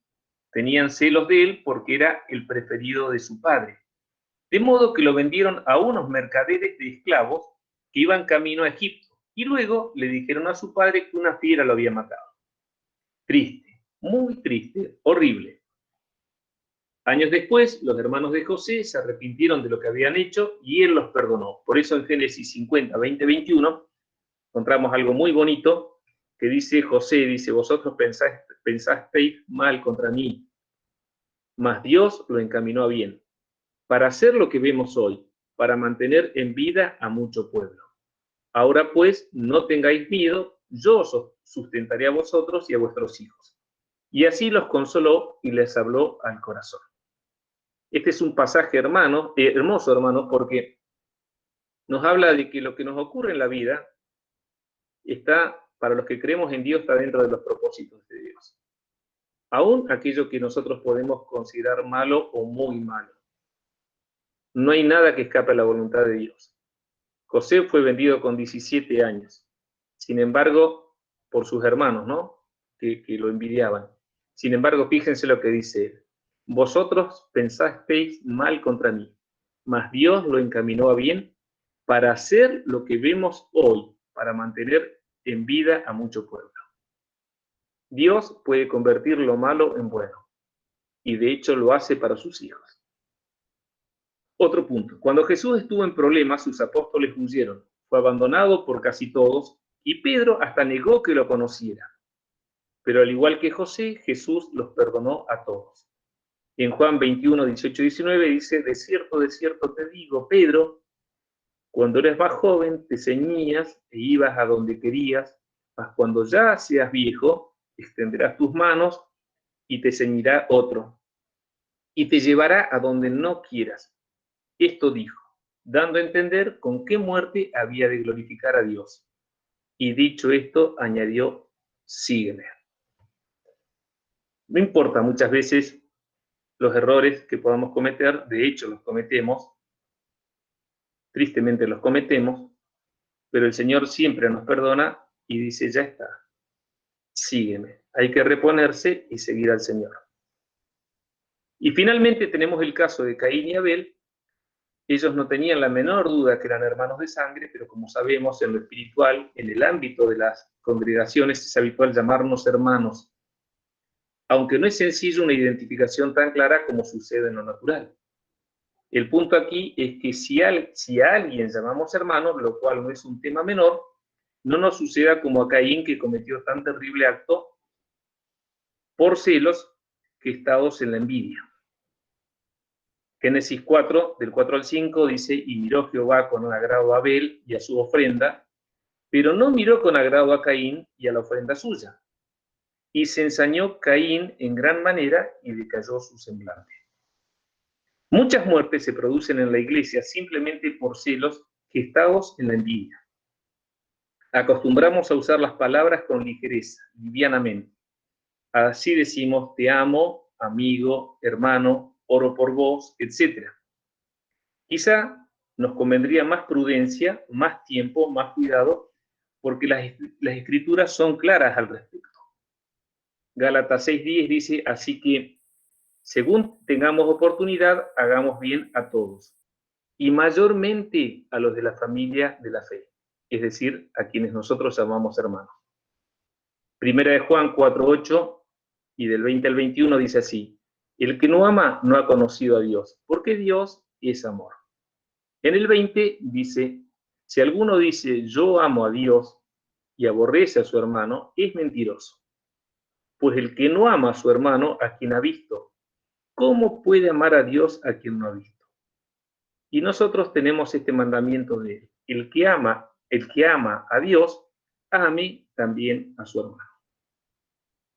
Tenían celos de él porque era el preferido de su padre. De modo que lo vendieron a unos mercaderes de esclavos que iban camino a Egipto, y luego le dijeron a su padre que una fiera lo había matado. Triste, muy triste, horrible. Años después, los hermanos de José se arrepintieron de lo que habían hecho y él los perdonó. Por eso en Génesis 50, 20, 21 encontramos algo muy bonito que dice José, dice: vosotros pensasteis mal contra mí, mas Dios lo encaminó a bien, para hacer lo que vemos hoy, para mantener en vida a mucho pueblo. Ahora pues, no tengáis miedo, yo os sustentaré a vosotros y a vuestros hijos. Y así los consoló y les habló al corazón. Este es un pasaje, hermoso, hermano, porque nos habla de que lo que nos ocurre en la vida está, para los que creemos en Dios, está dentro de los propósitos de Dios. Aún aquello que nosotros podemos considerar malo o muy malo. No hay nada que escape a la voluntad de Dios. José fue vendido con 17 años. Sin embargo, por sus hermanos, ¿no? Que lo envidiaban. Sin embargo, fíjense lo que dice él. Vosotros pensasteis mal contra mí, mas Dios lo encaminó a bien para hacer lo que vemos hoy, para mantener en vida a mucho pueblo. Dios puede convertir lo malo en bueno, y de hecho lo hace para sus hijos. Otro punto. Cuando Jesús estuvo en problemas, sus apóstoles huyeron. Fue abandonado por casi todos, y Pedro hasta negó que lo conociera. Pero al igual que José, Jesús los perdonó a todos. En Juan 21, 18 y 19 dice: de cierto te digo, Pedro, cuando eres más joven te ceñías e ibas a donde querías, mas cuando ya seas viejo, extenderás tus manos y te ceñirá otro, y te llevará a donde no quieras. Esto dijo, dando a entender con qué muerte había de glorificar a Dios. Y dicho esto, añadió: sígueme. No importa muchas veces los errores que podamos cometer, de hecho los cometemos, tristemente los cometemos, pero el Señor siempre nos perdona y dice: ya está, sígueme. Hay que reponerse y seguir al Señor. Y finalmente tenemos el caso de Caín y Abel. Ellos no tenían la menor duda que eran hermanos de sangre, pero como sabemos, en lo espiritual, en el ámbito de las congregaciones, es habitual llamarnos hermanos, aunque no es sencillo una identificación tan clara como sucede en lo natural. El punto aquí es que si a alguien llamamos hermano, lo cual no es un tema menor, no nos suceda como a Caín, que cometió tan terrible acto por celos gestados en la envidia. Génesis 4, del 4 al 5, dice: y miró Jehová con agrado a Abel y a su ofrenda, pero no miró con agrado a Caín y a la ofrenda suya. Y se ensañó Caín en gran manera y decayó su semblante. Muchas muertes se producen en la iglesia simplemente por celos gestados en la envidia. Acostumbramos a usar las palabras con ligereza, livianamente. Así decimos: te amo, amigo, hermano, oro por vos, etc. Quizá nos convendría más prudencia, más tiempo, más cuidado, porque las escrituras son claras al respecto. Gálatas 6:10 dice: así que, según tengamos oportunidad, hagamos bien a todos, y mayormente a los de la familia de la fe, es decir, a quienes nosotros llamamos hermanos. Primera de Juan 4:8 y del 20 al 21 dice así: el que no ama no ha conocido a Dios, porque Dios es amor. En el 20 dice: si alguno dice yo amo a Dios y aborrece a su hermano, es mentiroso. Pues el que no ama a su hermano, a quien ha visto, ¿cómo puede amar a Dios a quien no ha visto? Y nosotros tenemos este mandamiento de él: el que ama a Dios, ame también a su hermano.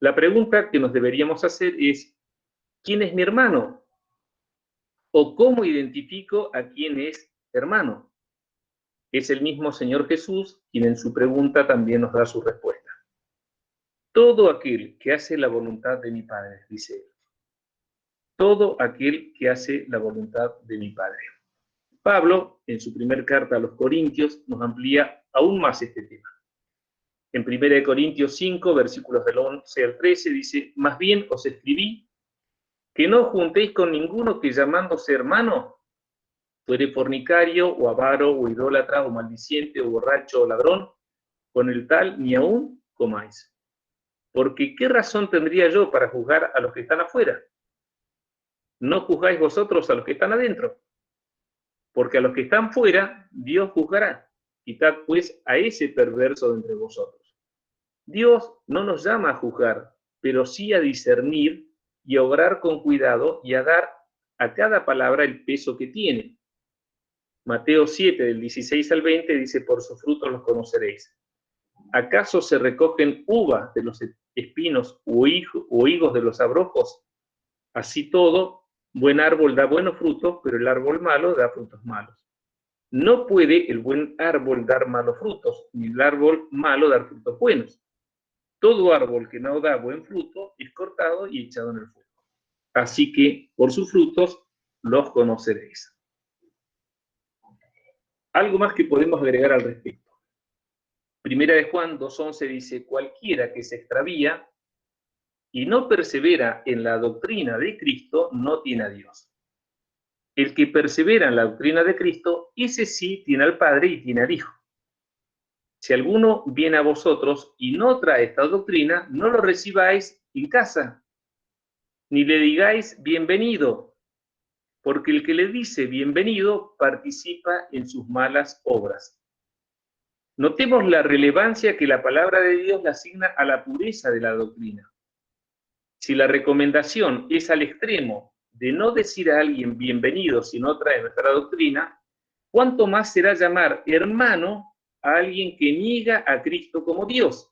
La pregunta que nos deberíamos hacer es: ¿quién es mi hermano? ¿O cómo identifico a quién es hermano? Es el mismo Señor Jesús quien en su pregunta también nos da su respuesta. Todo aquel que hace la voluntad de mi Padre, dice él. Todo aquel que hace la voluntad de mi Padre. Pablo, en su primera carta a los Corintios, nos amplía aún más este tema. En 1 Corintios 5, versículos del 11 al 13, dice: más bien os escribí que no juntéis con ninguno que llamándose hermano fuere fornicario, o avaro, o idólatra, o maldiciente, o borracho, o ladrón, con el tal ni aún comáis. Porque ¿qué razón tendría yo para juzgar a los que están afuera? ¿No juzgáis vosotros a los que están adentro? Porque a los que están fuera, Dios juzgará. Quitad pues a ese perverso de entre vosotros. Dios no nos llama a juzgar, pero sí a discernir y a obrar con cuidado y a dar a cada palabra el peso que tiene. Mateo 7, del 16 al 20, dice: por sus frutos los conoceréis. ¿Acaso se recogen uvas de los espinos o higos de los abrojos? Así todo, buen árbol da buenos frutos, pero el árbol malo da frutos malos. No puede el buen árbol dar malos frutos, ni el árbol malo dar frutos buenos. Todo árbol que no da buen fruto es cortado y echado en el fuego. Así que por sus frutos los conoceréis. Algo más que podemos agregar al respecto. Primera de Juan 2:11 dice: cualquiera que se extravía y no persevera en la doctrina de Cristo no tiene a Dios. El que persevera en la doctrina de Cristo, ese sí tiene al Padre y tiene al Hijo. Si alguno viene a vosotros y no trae esta doctrina, no lo recibáis en casa, ni le digáis bienvenido, porque el que le dice bienvenido participa en sus malas obras. Notemos la relevancia que la palabra de Dios le asigna a la pureza de la doctrina. Si la recomendación es al extremo de no decir a alguien bienvenido si no trae nuestra doctrina, ¿cuánto más será llamar hermano a alguien que niega a Cristo como Dios?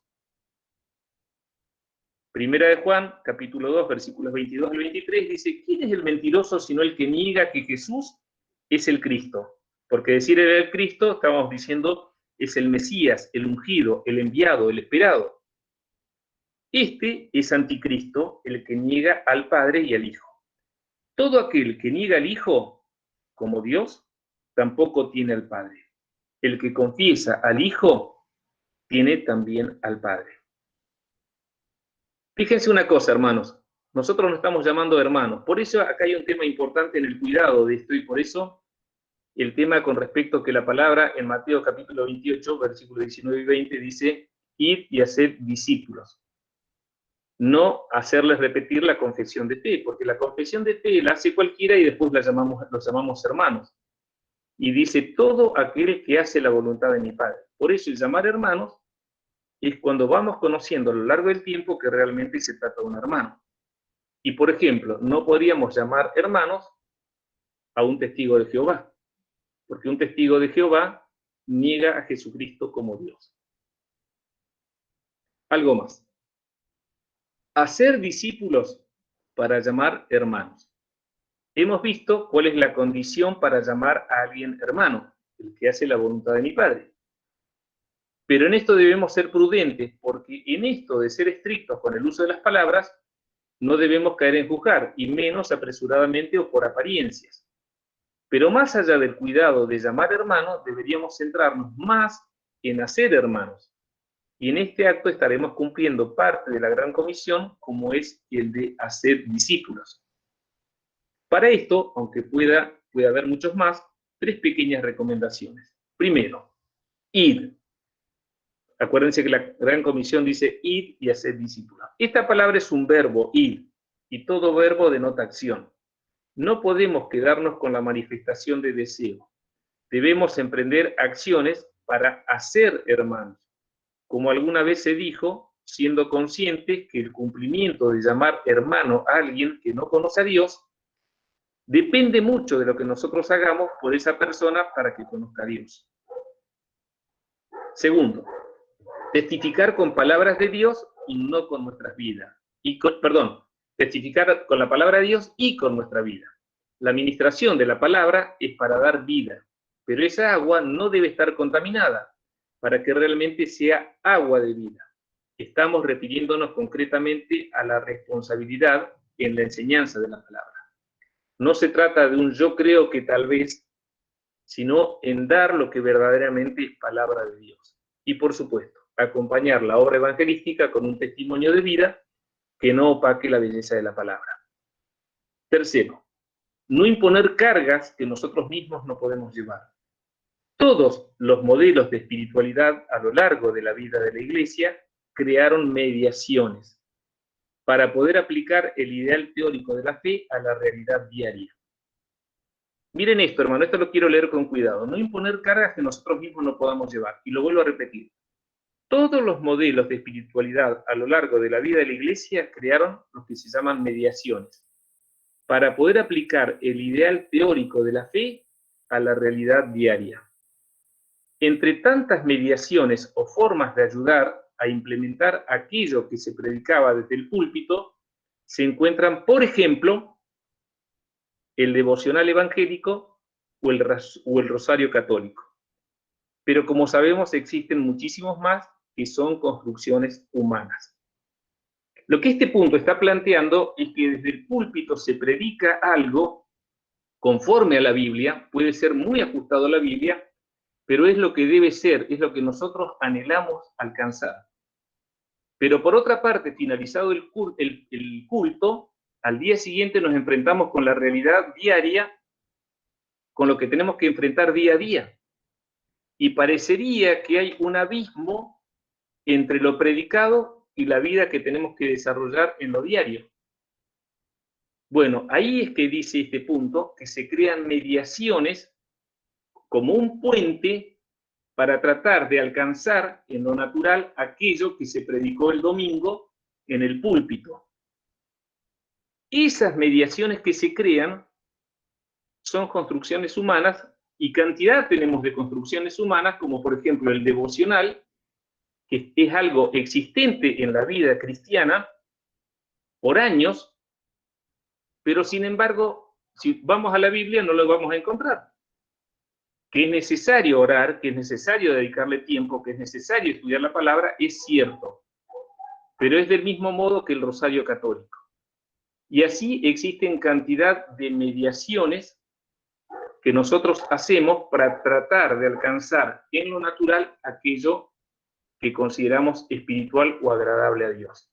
Primera de Juan, capítulo 2, versículos 22 al 23, dice: ¿quién es el mentiroso sino el que niega que Jesús es el Cristo? Porque decir el Cristo, estamos diciendo, es el Mesías, el ungido, el enviado, el esperado. Este es anticristo, el que niega al Padre y al Hijo. Todo aquel que niega al Hijo como Dios, tampoco tiene al Padre. El que confiesa al Hijo, tiene también al Padre. Fíjense una cosa, hermanos. Nosotros nos estamos llamando hermanos. Por eso acá hay un tema importante en el cuidado de esto, y por eso el tema con respecto a que la palabra en Mateo capítulo 28, versículos 19 y 20 dice: id y haced discípulos. No hacerles repetir la confesión de fe, porque la confesión de fe la hace cualquiera y después los llamamos hermanos. Y dice: todo aquel que hace la voluntad de mi Padre. Por eso el llamar hermanos es cuando vamos conociendo a lo largo del tiempo que realmente se trata de un hermano. Y por ejemplo, no podríamos llamar hermanos a un testigo de Jehová, porque un testigo de Jehová niega a Jesucristo como Dios. Algo más. Hacer discípulos para llamar hermanos. Hemos visto cuál es la condición para llamar a alguien hermano: el que hace la voluntad de mi Padre. Pero en esto debemos ser prudentes, porque en esto de ser estrictos con el uso de las palabras, no debemos caer en juzgar, y menos apresuradamente o por apariencias. Pero más allá del cuidado de llamar hermano, deberíamos centrarnos más en hacer hermanos. Y en este acto estaremos cumpliendo parte de la gran comisión, como es el de hacer discípulos. Para esto, aunque pueda haber muchos más, 3 pequeñas recomendaciones. Primero, id. Acuérdense que la Gran Comisión dice id y haced discípulos. Esta palabra es un verbo, id, y todo verbo denota acción. No podemos quedarnos con la manifestación de deseo. Debemos emprender acciones para hacer hermanos. Como alguna vez se dijo, siendo conscientes que el cumplimiento de llamar hermano a alguien que no conoce a Dios depende mucho de lo que nosotros hagamos por esa persona para que conozca a Dios. Segundo, testificar con palabras de Dios y no con nuestras vidas. Testificar con la palabra de Dios y con nuestra vida. La administración de la palabra es para dar vida, pero esa agua no debe estar contaminada para que realmente sea agua de vida. Estamos refiriéndonos concretamente a la responsabilidad en la enseñanza de la palabra. No se trata de un yo creo que tal vez, sino en dar lo que verdaderamente es palabra de Dios. Y por supuesto, acompañar la obra evangelística con un testimonio de vida que no opaque la belleza de la palabra. Tercero, no imponer cargas que nosotros mismos no podemos llevar. Todos los modelos de espiritualidad a lo largo de la vida de la Iglesia crearon mediaciones para poder aplicar el ideal teórico de la fe a la realidad diaria. Miren esto, hermano, esto lo quiero leer con cuidado. No imponer cargas que nosotros mismos no podamos llevar. Y lo vuelvo a repetir. Todos los modelos de espiritualidad a lo largo de la vida de la Iglesia crearon lo que se llaman mediaciones, para poder aplicar el ideal teórico de la fe a la realidad diaria. Entre tantas mediaciones o formas de ayudar a implementar aquello que se predicaba desde el púlpito, se encuentran, por ejemplo, el devocional evangélico o el rosario católico. Pero como sabemos, existen muchísimos más que son construcciones humanas. Lo que este punto está planteando es que desde el púlpito se predica algo conforme a la Biblia, puede ser muy ajustado a la Biblia, pero es lo que debe ser, es lo que nosotros anhelamos alcanzar. Pero por otra parte, finalizado el culto, al día siguiente nos enfrentamos con la realidad diaria, con lo que tenemos que enfrentar día a día. Y parecería que hay un abismo entre lo predicado y la vida que tenemos que desarrollar en lo diario. Bueno, ahí es que dice este punto, que se crean mediaciones como un puente para tratar de alcanzar en lo natural aquello que se predicó el domingo en el púlpito. Esas mediaciones que se crean son construcciones humanas, y cantidad tenemos de construcciones humanas, como por ejemplo el devocional, que es algo existente en la vida cristiana por años, pero sin embargo, si vamos a la Biblia no lo vamos a encontrar. Que es necesario orar, que es necesario dedicarle tiempo, que es necesario estudiar la palabra, es cierto, pero es del mismo modo que el rosario católico. Y así existen cantidad de mediaciones que nosotros hacemos para tratar de alcanzar en lo natural aquello que consideramos espiritual o agradable a Dios.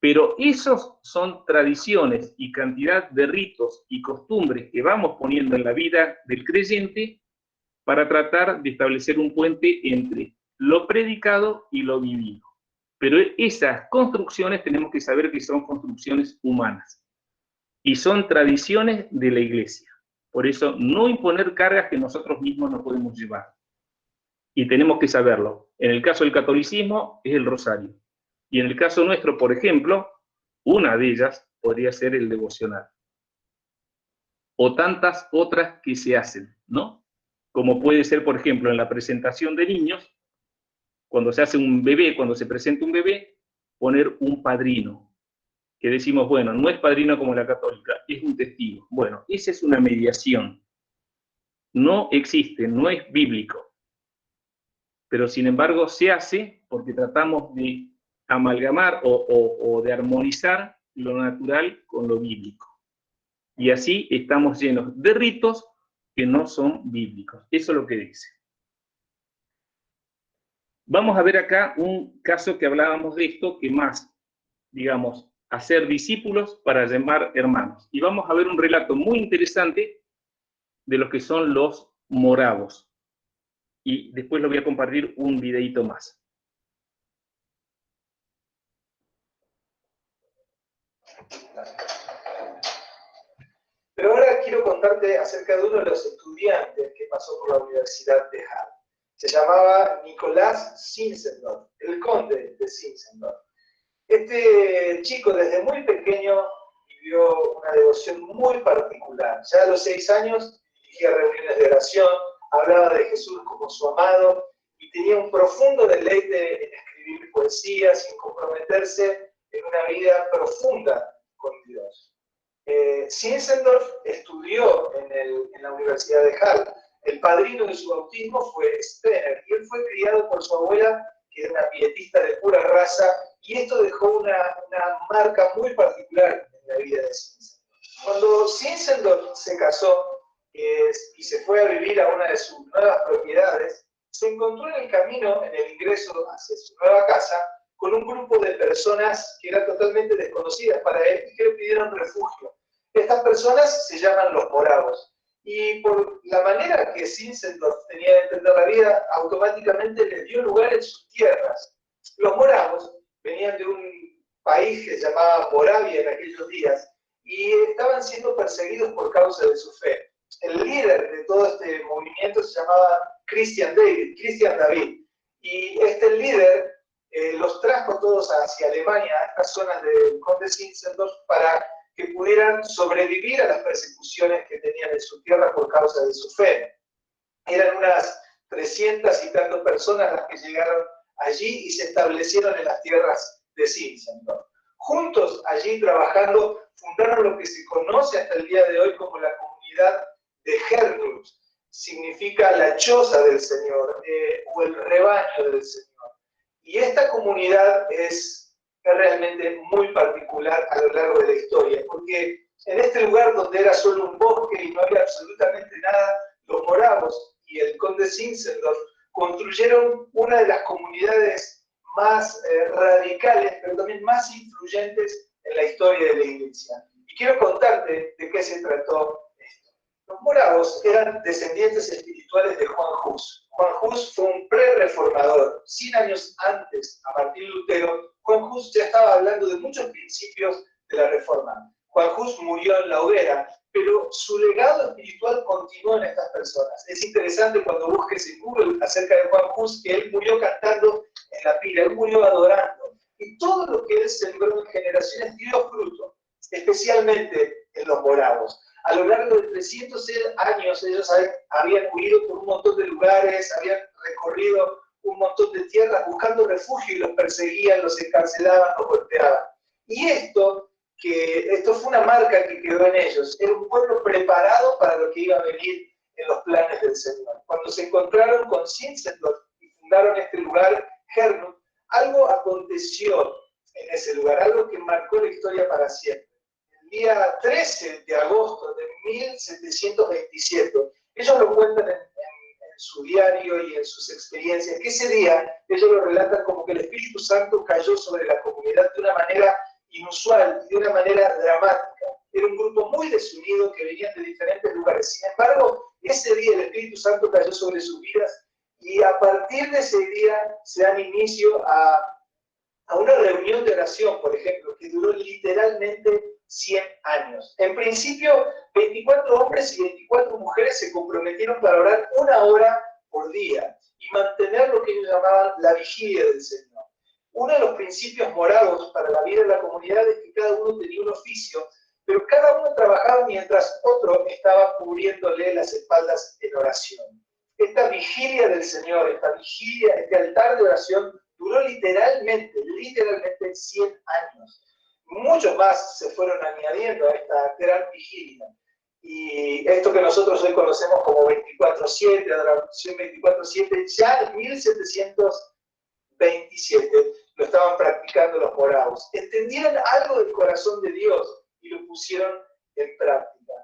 Pero esos son tradiciones y cantidad de ritos y costumbres que vamos poniendo en la vida del creyente para tratar de establecer un puente entre lo predicado y lo vivido. Pero esas construcciones tenemos que saber que son construcciones humanas y son tradiciones de la Iglesia. Por eso, no imponer cargas que nosotros mismos no podemos llevar. Y tenemos que saberlo. En el caso del catolicismo es el rosario. Y en el caso nuestro, por ejemplo, una de ellas podría ser el devocional. O tantas otras que se hacen, ¿no? Como puede ser, por ejemplo, en la presentación de niños, cuando se hace un bebé, cuando se presenta un bebé, poner un padrino. Que decimos, bueno, no es padrino como la católica, es un testigo. Bueno, esa es una mediación. No existe, no es bíblico. Pero sin embargo se hace porque tratamos de amalgamar o de armonizar lo natural con lo bíblico. Y así estamos llenos de ritos que no son bíblicos. Eso es lo que dice. Vamos a ver acá un caso que hablábamos de esto, que más, digamos, hacer discípulos para llamar hermanos. Y vamos a ver un relato muy interesante de lo que son los moravos. Y después lo voy a compartir un videito más. Pero ahora quiero contarte acerca de uno de los estudiantes que pasó por la Universidad de Halle. Se llamaba Nicolás Zinzendorf, el conde de Zinzendorf. Este chico desde muy pequeño vivió una devoción muy particular. Ya a los 6 años dirigía reuniones de oración, hablaba de Jesús como su amado y tenía un profundo deleite en escribir poesía sin comprometerse en una vida profunda con Dios. Zinzendorf estudió en la Universidad de Halle. El padrino de su bautismo fue Spener y él fue criado por su abuela, que era una pietista de pura raza, y esto dejó una marca muy particular en la vida de Zinzendorf. Cuando Zinzendorf se casó y se fue a vivir a una de sus nuevas propiedades, se encontró en el camino, en el ingreso hacia su nueva casa, con un grupo de personas que eran totalmente desconocidas para él y que le pidieron refugio. Estas personas se llaman los moravos. Y por la manera que Zinzendorf tenía de entender la vida, automáticamente les dio lugar en sus tierras. Los moravos venían de un país que se llamaba Moravia en aquellos días y estaban siendo perseguidos por causa de su fe. El líder de todo este movimiento se llamaba Christian David. Y este líder los trajo todos hacia Alemania, a estas zonas del conde Zinzendorf, para que pudieran sobrevivir a las persecuciones que tenían en su tierra por causa de su fe. Eran unas 300 y tantas personas las que llegaron allí y se establecieron en las tierras de Zinzendorf. Juntos, allí trabajando, fundaron lo que se conoce hasta el día de hoy como la comunidad de Hernut. Significa la choza del Señor o el rebaño del Señor. Y esta comunidad es realmente muy particular a lo largo de la historia, porque en este lugar donde era solo un bosque y no había absolutamente nada, los moravos y el conde Zinzendorf construyeron una de las comunidades más radicales, pero también más influyentes en la historia de la Iglesia. Y quiero contarte de qué se trató esto. Los moravos eran descendientes espirituales de Juan Hus. Juan Hus fue un pre-reformador. 100 años antes, a Martín Lutero, Juan Hus ya estaba hablando de muchos principios de la Reforma. Juan Hus murió en la hoguera, pero su legado espiritual continuó en estas personas. Es interesante cuando busques en Google acerca de Juan Hus que él murió cantando en la pila, él murió adorando. Y todo lo que él sembró en generaciones dio fruto, especialmente en los moravos. A lo largo de 300 años ellos habían huido por un montón de lugares, habían recorrido un montón de tierras buscando refugio y los perseguían, los encarcelaban, los golpeaban. Y esto fue una marca que quedó en ellos. Era un pueblo preparado para lo que iba a venir en los planes del Señor. Cuando se encontraron con Zinzendorf y fundaron este lugar, Hernut, algo aconteció en ese lugar, algo que marcó la historia para siempre. El día 13 de agosto de 1727, ellos lo cuentan en su diario y en sus experiencias, que ese día ellos lo relatan como que el Espíritu Santo cayó sobre la comunidad de una manera inusual y de una manera dramática. Era un grupo muy desunido que venían de diferentes lugares. Sin embargo, ese día el Espíritu Santo cayó sobre sus vidas y a partir de ese día se dan inicio a una reunión de oración, por ejemplo, que duró literalmente 100 años. En principio, 24 hombres y 24 mujeres se comprometieron para orar 1 hora por día y mantener lo que ellos llamaban la vigilia del Señor. Uno de los principios moravos para la vida de la comunidad es que cada uno tenía un oficio, pero cada uno trabajaba mientras otro estaba cubriéndole las espaldas en oración. Esta vigilia del Señor, esta vigilia, este altar de oración, duró literalmente 100 años. Muchos más se fueron añadiendo a esta gran vigilia. Y esto que nosotros hoy conocemos como 24/7, adoración 24/7, ya en 1727 lo estaban practicando los moravos. Entendieron algo del corazón de Dios y lo pusieron en práctica.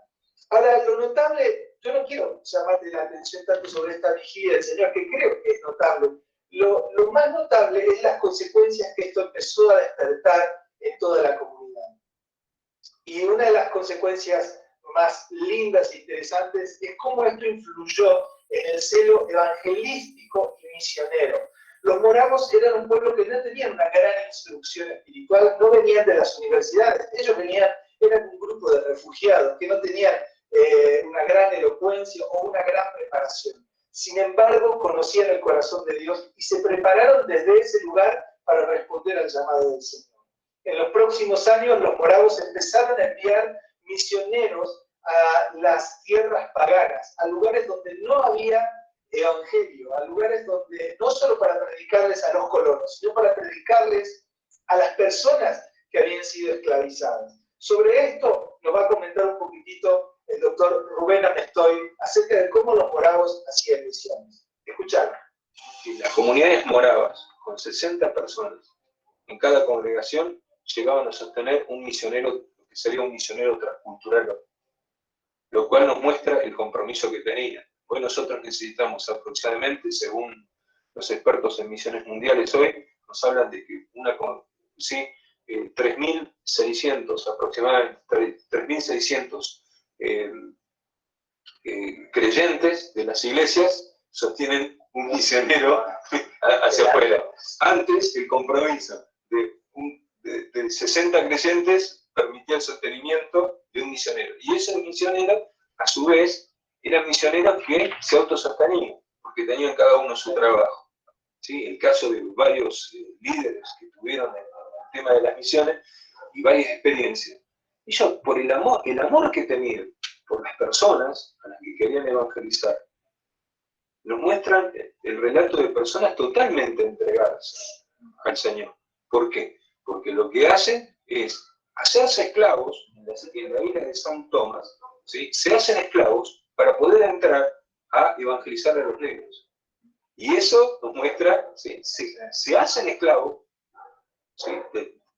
Ahora, lo notable, yo no quiero llamarle la atención tanto sobre esta vigilia del Señor, que creo que es notable. Lo más notable es las consecuencias que esto empezó a despertar en toda la comunidad. Y una de las consecuencias más lindas e interesantes es cómo esto influyó en el celo evangelístico y misionero. Los moravos eran un pueblo que no tenían una gran instrucción espiritual, no venían de las universidades, ellos eran un grupo de refugiados que no tenían una gran elocuencia o una gran preparación. Sin embargo, conocían el corazón de Dios y se prepararon desde ese lugar para responder al llamado del Señor. En los próximos años, los moravos empezaron a enviar misioneros a las tierras paganas, a lugares donde no había evangelio, a lugares donde no solo para predicarles a los colonos, sino para predicarles a las personas que habían sido esclavizadas. Sobre esto nos va a comentar un poquitito el doctor Rubén Amestoy acerca de cómo los moravos hacían misiones. Escuchadlo. Las comunidades moravas, con 60 personas en cada congregación, llegaban a sostener un misionero, que sería un misionero transcultural, lo cual nos muestra el compromiso que tenían. Hoy nosotros necesitamos aproximadamente, según los expertos en misiones mundiales hoy, nos hablan de que 3.600, aproximadamente 3.600 creyentes de las iglesias sostienen un misionero hacia afuera. Antes, el compromiso de 60 creyentes permitía el sostenimiento de un misionero. Y esos misioneros, a su vez, eran misioneros que se autosostenían, porque tenían cada uno su trabajo. ¿Sí? El caso de varios líderes que tuvieron el tema de las misiones y varias experiencias. Ellos, por el amor que tenían por las personas a las que querían evangelizar, nos muestran el relato de personas totalmente entregadas al Señor. ¿Por qué? Porque lo que hacen es hacerse esclavos, en la isla de San Tomás, ¿sí? Se hacen esclavos para poder entrar a evangelizar a los negros. Y eso nos muestra, ¿sí? Se hacen esclavos, ¿sí?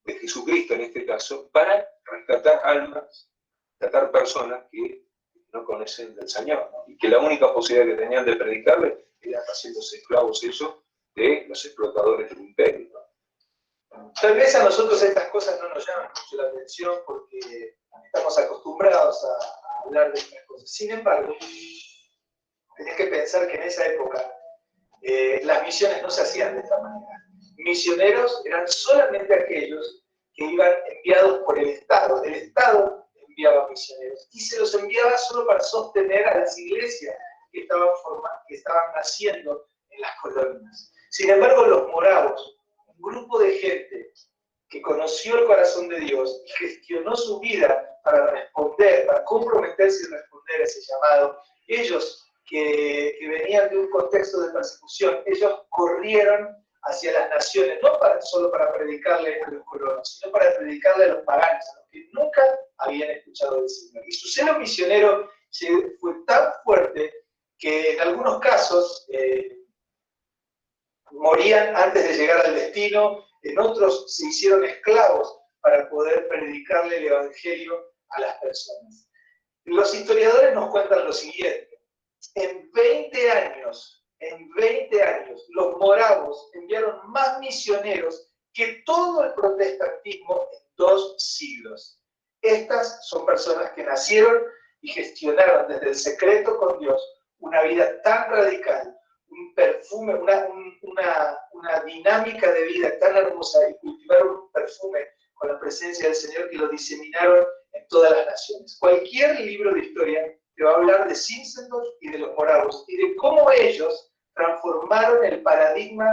de Jesucristo en este caso, para rescatar almas, rescatar personas que no conocen del Señor, ¿no? Y que la única posibilidad que tenían de predicarle era haciéndose esclavos ellos de los explotadores del imperio, ¿no? Tal vez a nosotros estas cosas no nos llaman mucho la atención porque estamos acostumbrados a hablar de estas cosas. Sin embargo, tenés que pensar que en esa época las misiones no se hacían de esta manera. Misioneros eran solamente aquellos que iban enviados por el Estado. El Estado enviaba misioneros y se los enviaba solo para sostener a las iglesias que estaban naciendo en las colonias. Sin embargo, los moravos, un grupo de gente que conoció el corazón de Dios y gestionó su vida para responder, para comprometerse y responder a ese llamado, ellos que venían de un contexto de persecución, ellos corrieron hacia las naciones, no solo para predicarle a los colonos, sino para predicarle a los paganos, a los que nunca habían escuchado del Señor. Y su celo misionero fue tan fuerte que en algunos casos morían antes de llegar al destino, en otros se hicieron esclavos para poder predicarle el Evangelio a las personas. Los historiadores nos cuentan lo siguiente: en 20 años, los moravos enviaron más misioneros que todo el protestantismo en 2 siglos. Estas son personas que nacieron y gestionaron desde el secreto con Dios una vida tan radical, un perfume, una dinámica de vida tan hermosa, y cultivaron un perfume con la presencia del Señor que lo diseminaron en todas las naciones. Cualquier libro de historia te va a hablar de Zinzendorf y de los moravos y de cómo ellos transformaron el paradigma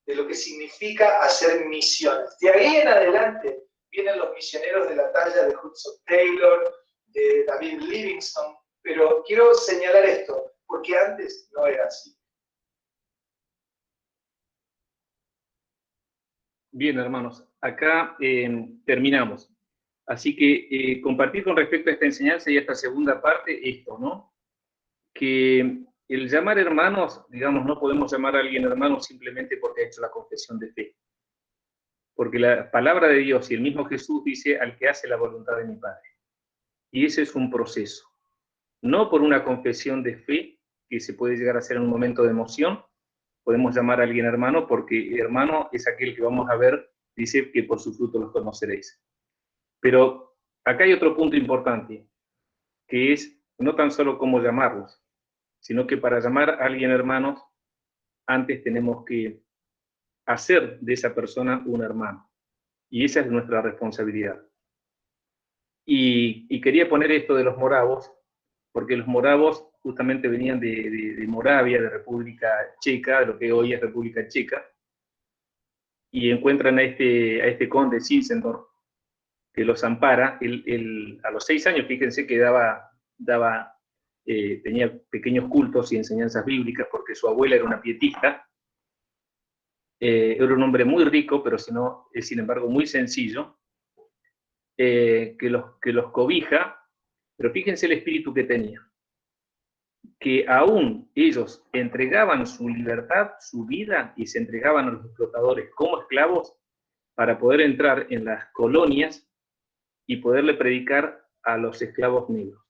de lo que significa hacer misiones. De ahí en adelante vienen los misioneros de la talla de Hudson Taylor, de David Livingstone, pero quiero señalar esto, porque antes no era así. Bien, hermanos, acá terminamos. Así que compartir con respecto a esta enseñanza y a esta segunda parte esto, ¿no? Que el llamar hermanos, digamos, no podemos llamar a alguien hermano simplemente porque ha hecho la confesión de fe. Porque la palabra de Dios y el mismo Jesús dice al que hace la voluntad de mi Padre. Y ese es un proceso. No por una confesión de fe que se puede llegar a hacer en un momento de emoción, podemos llamar a alguien hermano, porque hermano es aquel que vamos a ver, dice que por su fruto los conoceréis. Pero acá hay otro punto importante. que es no tan solo cómo llamarlos, sino que para llamar a alguien hermanos, antes tenemos que hacer de esa persona un hermano. Y esa es nuestra responsabilidad. Y quería poner esto de los moravos, porque los moravos justamente venían de Moravia, de República Checa, de lo que hoy es República Checa, y encuentran a este conde Zinzendorf, que los ampara. A los 6 años, fíjense que tenía pequeños cultos y enseñanzas bíblicas, porque su abuela era una pietista. Era un hombre muy rico, pero sin embargo muy sencillo, que los cobija, pero fíjense el espíritu que tenía, que aún ellos entregaban su libertad, su vida, y se entregaban a los explotadores como esclavos para poder entrar en las colonias y poderle predicar a los esclavos negros.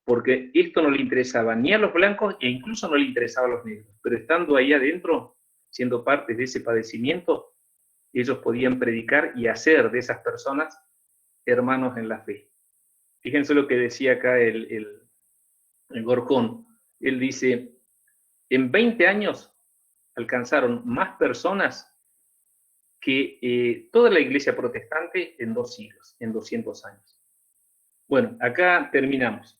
Porque esto no le interesaba ni a los blancos e incluso no le interesaba a los negros. Pero estando ahí adentro, siendo parte de ese padecimiento, ellos podían predicar y hacer de esas personas hermanos en la fe. Fíjense lo que decía acá el Gorcón. Él dice, en 20 años alcanzaron más personas que toda la iglesia protestante en 2 siglos, en 200 años. Bueno, acá terminamos.